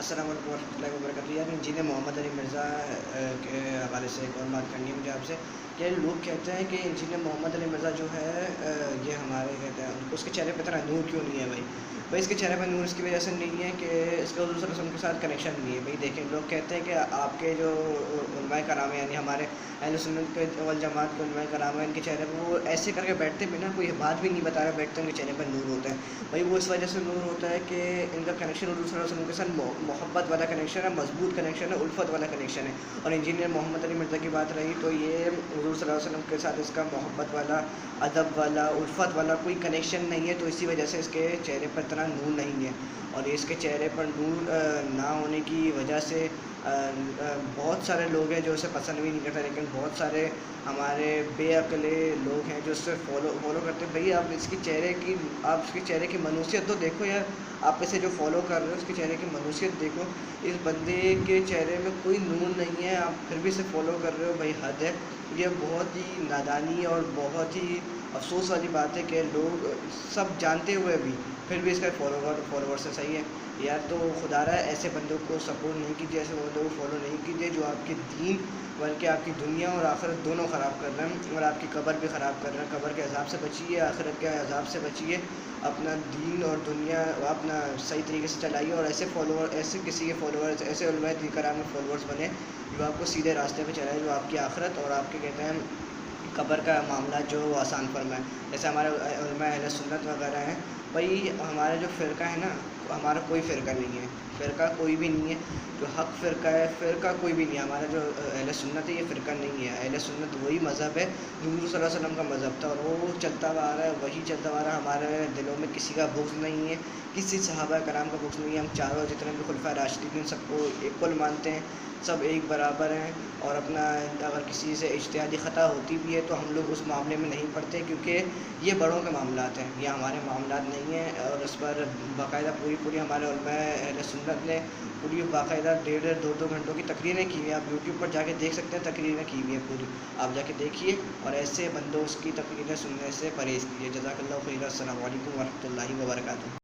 السلام علیکم ورحمۃ اللہ وبرکاتہ۔ یار انجینئر محمد علی مرزا کے حوالے سے ایک اور بات کرنی ہے مجھے آپ سے کہ لوگ کہتے ہیں کہ انجینئر محمد علی مرزا جو ہے یہ ہمارے کہتے ہیں اس کے چہرے پہ اتنا نور کیوں نہیں ہے بھائی اس کے چہرے پہ نور اس کی وجہ سے نہیں ہے کہ اس کا حضور صلی اللہ علیہ وسلم کے ساتھ کنیکشن نہیں ہے بھائی۔ دیکھیں لوگ کہتے ہیں کہ آپ کے جو علماء کرام ہیں یعنی ہمارے اہل سنت کے والجماعت کے علماء کرام ہیں ان کے چہرے پہ وہ ایسے کر کے بیٹھتے بھی نا کوئی بات بھی نہیں بتا رہا بیٹھتے ان کے چہرے پہ نور ہوتا ہے بھائی۔ وہ اس وجہ سے نور ہوتا ہے کہ ان کا کنیکشن حضور صلی اللہ علیہ وسلم کے ساتھ محبت والا کنیکشن ہے، مضبوط کنیکشن ہے، الفت والا کنیکشن ہے۔ اور انجینئر محمد علی مرزا کی بات رہی تو یہ حضور صلی اللہ علیہ وسلم کے ساتھ اس کا محبت والا، ادب والا، الفت والا کوئی کنیکشن نہیں ہے، تو اسی وجہ سے اس کے چہرے پر اتنا نور نہیں ہے۔ اور اس کے چہرے پر نور نہ ہونے کی وجہ سے بہت سارے لوگ ہیں جو اسے پسند بھی نہیں کرتے، لیکن بہت سارے ہمارے بے عقل لوگ ہیں جو اس سے فالو کرتے ہیں۔ بھائی آپ اس کے چہرے کی منوسیت تو دیکھو یار، آپ اسے جو فالو کر رہے ہو اس کے چہرے کی منوسیت دیکھو، اس بندے کے چہرے میں کوئی نور نہیں ہے، آپ پھر بھی اسے فالو کر رہے ہو، بھائی حد ہے۔ یہ بہت ہی نادانی اور بہت ہی افسوس والی بات ہے کہ لوگ سب جانتے ہوئے بھی پھر بھی اس کا فالوور سے صحیح ہے یار۔ تو خدا رہا ہے ایسے بندوں کو سپورٹ نہیں کیجیے، ایسے بندوں کو فالو نہیں کیجیے جو آپ کے دین بلکہ آپ کی دنیا اور آخرت دونوں خراب کر رہے ہیں، اور آپ کی قبر بھی خراب کر رہے ہیں۔ قبر کے عذاب سے بچیے، آخرت کے عذاب سے بچیے، اپنا دین اور دنیا اپنا صحیح طریقے سے چلائیے، اور ایسے کسی کے فالوورز، ایسے علماء کرام کے فالوورز بنے جو آپ کو سیدھے راستے پہ چلائے، جو آپ کی آخرت اور آپ کے کہتے ہیں قبر کا معاملہ جو وہ آسان فرمائے، جیسے ہمارے علماء اہل سنت وغیرہ ہیں۔ بھائی ہمارا جو فرقہ ہے نا، ہمارا کوئی فرقہ نہیں ہے، فرقہ کوئی بھی نہیں ہے جو حق فرقہ ہے، فرقہ کوئی بھی نہیں ہے۔ ہمارا جو اہل سنت ہے یہ فرقہ نہیں ہے، اہل سنت وہی مذہب ہے جو حضور صلی اللہ علیہ وسلم کا مذہب تھا، اور وہ چلتا ہوا آ رہا ہے، وہی چلتا ہوا آ رہا ہے۔ ہمارے دلوں میں کسی کا بغض نہیں ہے، کسی صحابہ کرام کا بغض نہیں ہے۔ ہم چاروں جتنے بھی خلفائے راشدین ہیں سب کو ایکول مانتے ہیں، سب ایک برابر ہیں، اور اپنا اگر کسی سے اجتہادی خطا ہوتی بھی ہے تو ہم لوگ اس معاملے میں نہیں پڑتے، کیونکہ یہ بڑوں کے معاملات ہیں، یہ ہمارے معاملات نہیں ہیں۔ اور اس پر باقاعدہ پوری ہمارے علماء اہل سنت نے پوری باقاعدہ 1.5-2 گھنٹوں کی تقریریں کی ہیں۔ آپ یوٹیوب پر جا کے دیکھ سکتے ہیں، تقریریں کی ہوئی ہیں پوری، آپ جا کے دیکھیے اور ایسے بندوں کی تقریریں سننے سے پرہیز کیجیے۔ جزاک اللہ خیر۔ السلام علیکم ورحمۃ اللہ وبرکاتہ۔